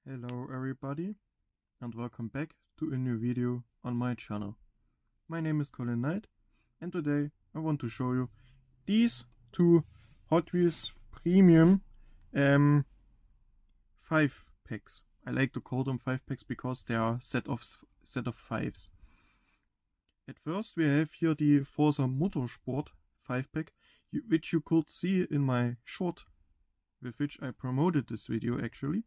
Hello everybody and welcome back to a new video on my channel. My name is Colin Knight and today I want to show you these two Hot Wheels Premium 5 packs. I like to call them 5 packs because they are set of 5s. At first we have here the Forza Motorsport 5 pack, which you could see in my short with which I promoted this video actually.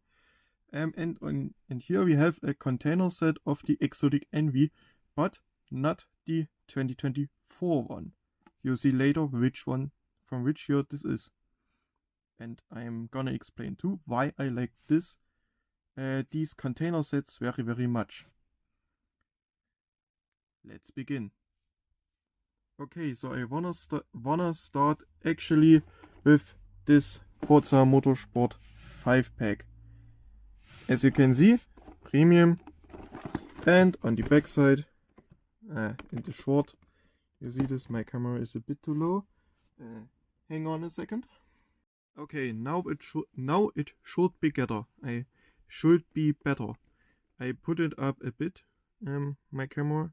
And here we have a container set of the Exotic Envy, but not the 2024 one. You'll see later which one from which year this is. And I am gonna explain too why I like these container sets very much. Let's begin. Okay, so I wanna start actually with this Forza Motorsport 5 pack. As you can see, premium, and on the back side, in the short, you see this, my camera is a bit too low. Hang on a second. Okay, now it should be better. I put it up a bit, my camera,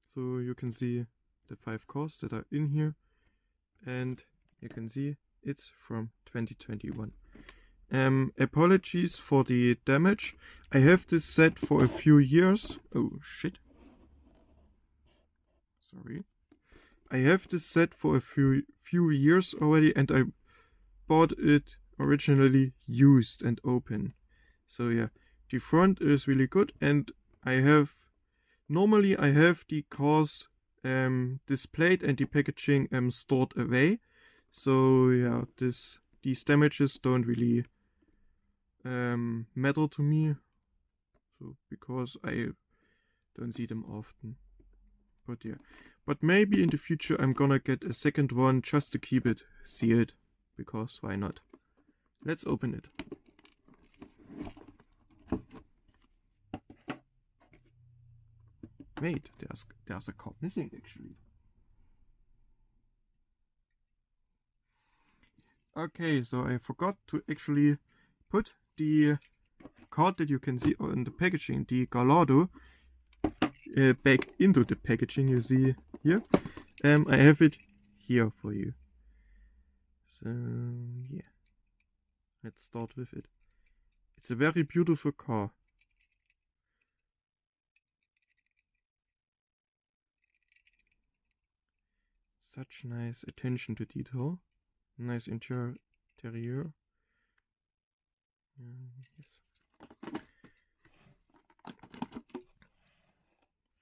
so you can see the 5 cars that are in here, and you can see it's from 2021. Apologies for the damage. I have this set for a few years. Oh shit. Sorry. I have this set for a few years already, and I bought it originally used and open. So yeah, the front is really good, and normally I have the cars displayed and the packaging stored away. So yeah, these damages don't really matter to me, so because I don't see them often. But yeah, but maybe in the future I'm gonna get a second one just to keep it sealed, because why not? Let's open it. Wait, there's a card missing actually. Okay, so I forgot to actually put the card that you can see on the packaging, the Gallardo, back into the packaging you see here. I have it here for you. So yeah, let's start with it. It's a very beautiful car. Such nice attention to detail. Nice interior. Yes.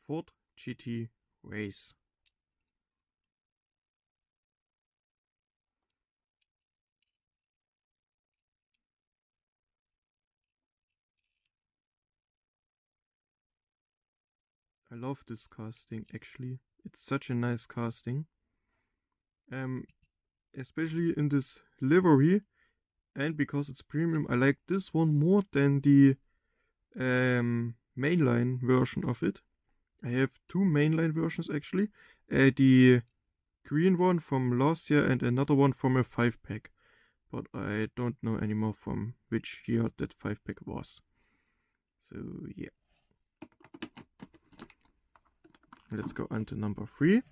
Ford GT Race. I love this casting actually. It's such a nice casting. Especially in this livery, and because it's premium, I like this one more than the mainline version of it. I have two mainline versions actually. The green one from last year and another one from a 5 pack. But I don't know anymore from which year that 5 pack was. So yeah. Let's go on to number 3.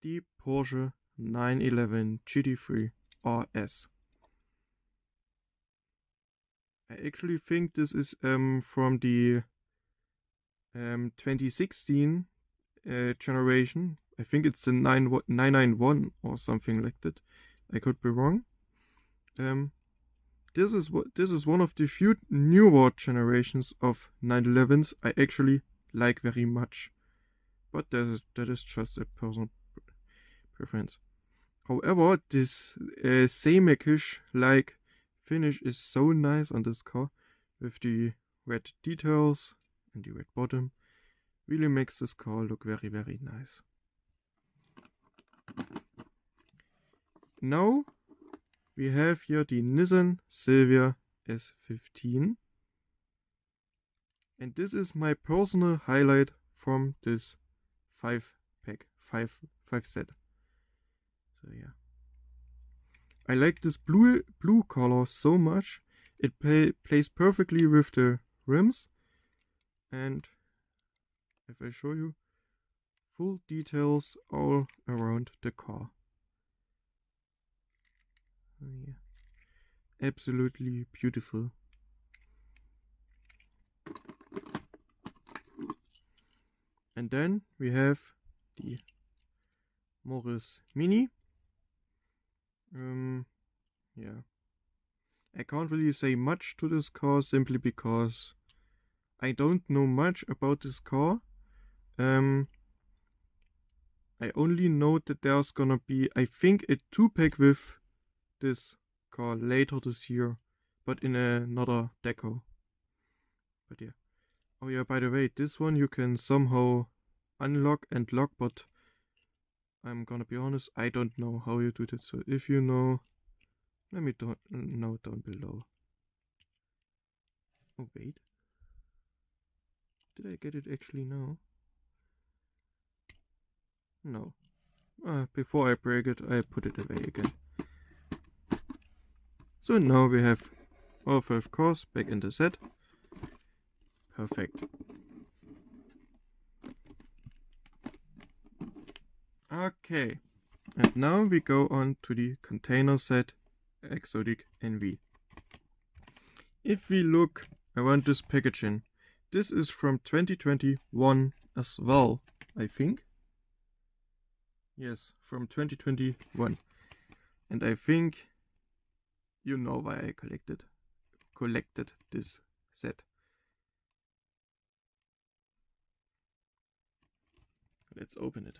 The Porsche 911 GT3 RS. I actually think this is from the 2016 generation. I think it's the 991 or something like that. I could be wrong. This is one of the few newer generations of 911s I actually like very much. But that is just a personal preference. However, this same-ish like finish is so nice on this car, with the red details and the red bottom. Really makes this car look very nice. Now we have here the Nissan Silvia S15, and this is my personal highlight from this 5 set. So yeah, I like this blue color so much. It plays perfectly with the rims, and if I show you, full details all around the car. Oh, yeah. Absolutely beautiful. And then we have the Morris Mini. Yeah. I can't really say much to this car simply because I don't know much about this car. I only know that there's gonna be, I think, a 2-pack with this car later this year, but in another deco. But yeah. Oh yeah, by the way, this one you can somehow unlock and lock, but I'm gonna be honest, I don't know how you do that. So if you know, let me know down below. Oh wait, did I get it actually now? No. Before I break it, I put it away again. So now we have all 5 cars back in the set. Perfect. Okay, and now we go on to the container set Exotic NV. If we look around this packaging, this is from 2021 as well, I think. Yes, from 2021. And I think you know why I collected this set. Let's open it.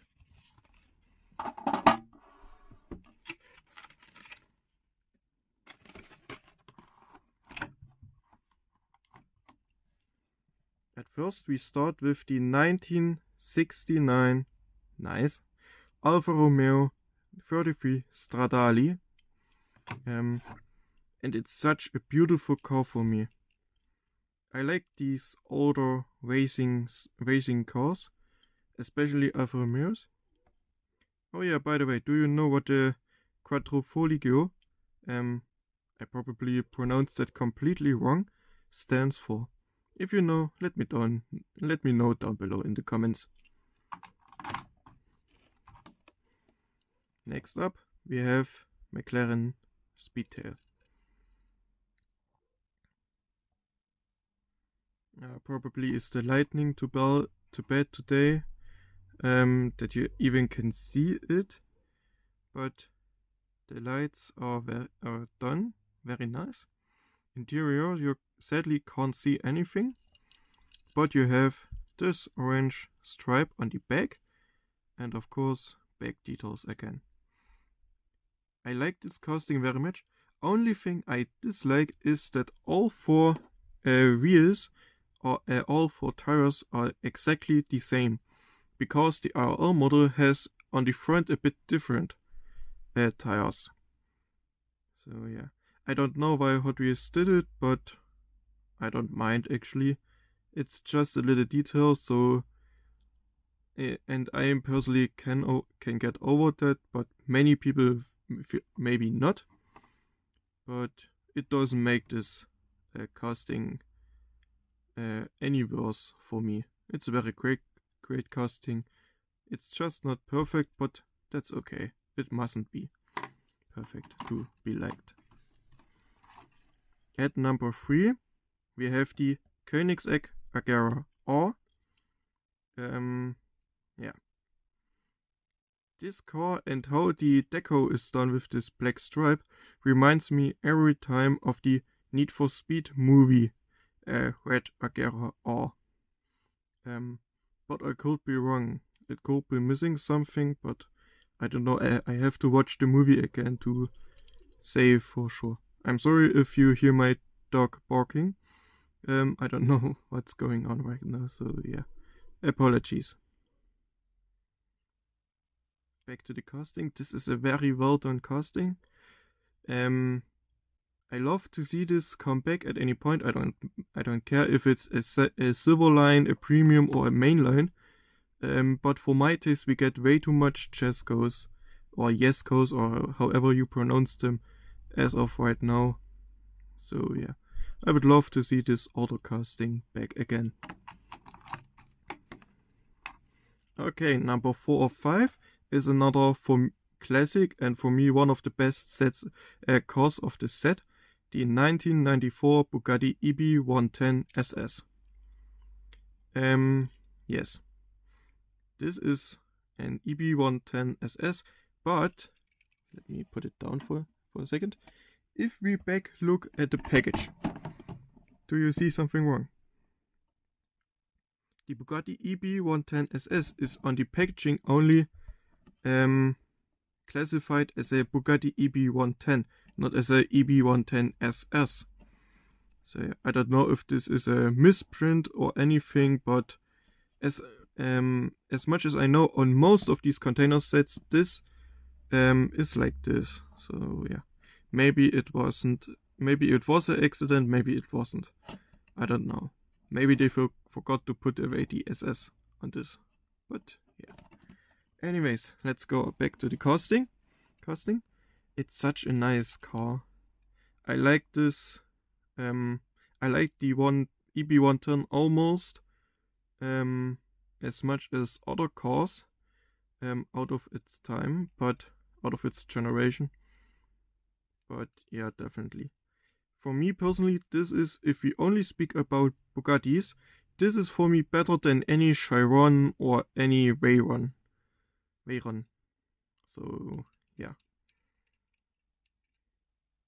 At first we start with the 1969, nice, Alfa Romeo 33 Stradale. And it's such a beautiful car for me. I like these older racing cars, especially Alfa Romeos. Oh yeah, by the way, do you know what the Quadrifoglio, I probably pronounced that completely wrong, stands for? If you know, let me know down below in the comments. Next up, we have McLaren Speedtail. Probably is the lightning too bad today, that you even can see it, but the lights are done, very nice. Interior, you sadly can't see anything, but you have this orange stripe on the back, and of course back details again. I like this casting very much. Only thing I dislike is that all 4 wheels or all 4 tires are exactly the same, because the RL model has on the front a bit different tires. So yeah, I don't know why Hot Wheels did it, but I don't mind actually. It's just a little detail, so and I personally can get over that, but many people maybe not. But it doesn't make this casting any worse for me. It's a very great casting. It's just not perfect, but that's okay. It mustn't be perfect to be liked. At number 3, we have the Koenigsegg Agera R. Yeah. This car and how the deco is done with this black stripe reminds me every time of the Need for Speed movie, Red Agera R. But I could be wrong. It could be missing something, but I don't know. I have to watch the movie again to say for sure. I'm sorry if you hear my dog barking. I don't know what's going on right now, so yeah. Apologies. Back to the casting. This is a very well done casting. I love to see this come back at any point. I don't care if it's a silver line, a premium, or a main line. But for my taste, we get way too much Chescos or Yescos or however you pronounce them as of right now. So yeah, I would love to see this auto casting back again. Okay, number 4 or 5 is another classic and for me one of the best cars of the set, the 1994 Bugatti EB110 SS. Yes, this is an EB110 SS, but let me put it down for a second. If we back look at the package, do you see something wrong? The Bugatti EB110 SS is on the packaging only classified as a Bugatti EB110, not as a EB110 SS. So I don't know if this is a misprint or anything, but as much as I know, on most of these container sets, this is like this. So yeah, maybe it wasn't. Maybe it was an accident. Maybe it wasn't. I don't know. Maybe they forgot to put away the SS on this. But yeah. Anyways, let's go back to the casting. It's such a nice car. I like this. I like the EB110 almost as much as other cars out of its time, but out of its generation. But yeah, definitely. For me personally, this is, if we only speak about Bugattis, this is for me better than any Chiron or any Veyron. So yeah.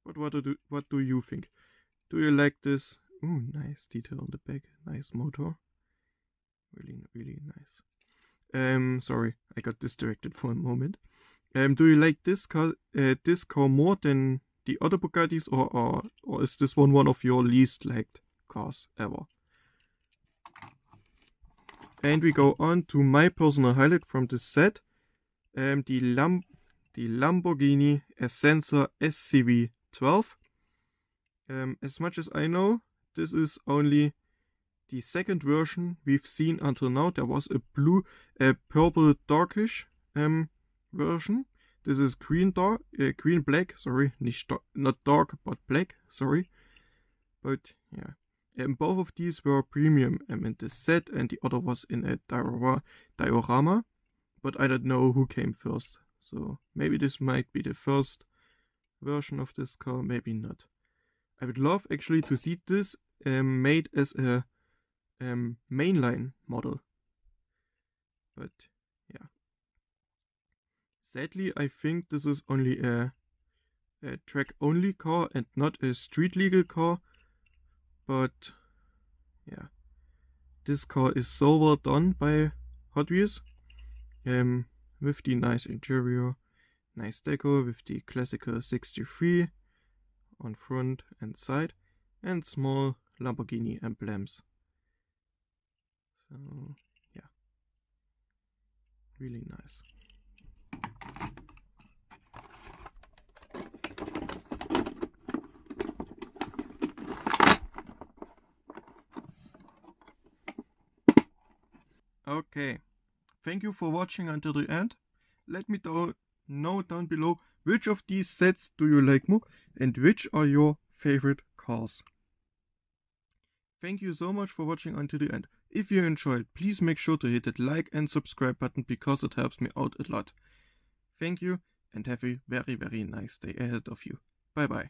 But what do you think? Do you like this? Ooh, nice detail on the back. Nice motor. Really nice. Sorry, I got distracted for a moment. Do you like this car more than the other Bugattis, or is this one of your least liked cars ever? And we go on to my personal highlight from this set, the Lamborghini Essenza SCV12. As much as I know, this is only the second version we've seen until now. There was a purple darkish version. This is green black, sorry, not dark, but black, sorry. But yeah, both of these were premium in this set, and the other was in a diorama. But I don't know who came first. So maybe this might be the first version of this car, maybe not. I would love actually to see this made as a mainline model. But yeah. Sadly, I think this is only a track-only car and not a street-legal car. But yeah, this car is so well done by Hotwheels. With the nice interior, nice deco, with the classical 63 on front and side, and small Lamborghini emblems. So yeah, really nice. Okay, thank you for watching until the end. Let me know down below which of these sets do you like more and which are your favorite cars. Thank you so much for watching until the end. If you enjoyed, please make sure to hit that like and subscribe button because it helps me out a lot. Thank you and have a very nice day ahead of you. Bye bye.